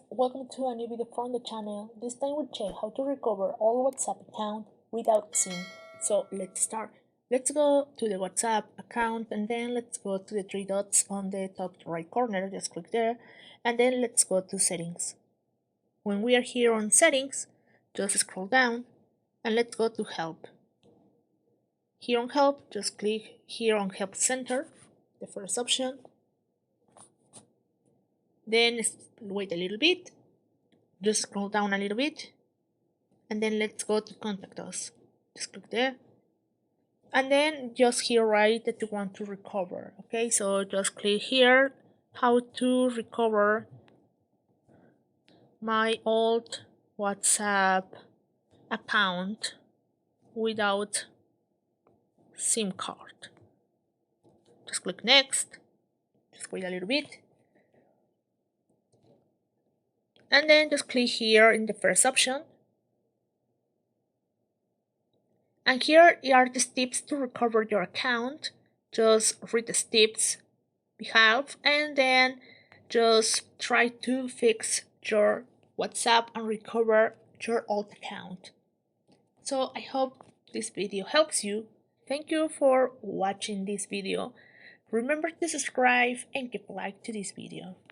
Welcome to a new video from the channel. This time we'll check how to recover all WhatsApp account without SIM. So let's start. Let's go to the WhatsApp account and then let's go to the three dots on the top right corner. Just click there and then let's go to settings. When we are here on settings, just scroll down and let's go to help. Here on help, just click here on help center, the first option. Then wait a little bit, just scroll down a little bit, and then let's go to contact us. Just click there, and then just here write that you want to recover. Okay, so just click here, how to recover my old WhatsApp account without SIM card. Just click next, just wait a little bit, and then just click here in the first option. And here are the steps to recover your account. Just read the steps we have and then just try to fix your WhatsApp and recover your old account. So I hope this video helps you. Thank you for watching this video. Remember to subscribe and give a like to this video.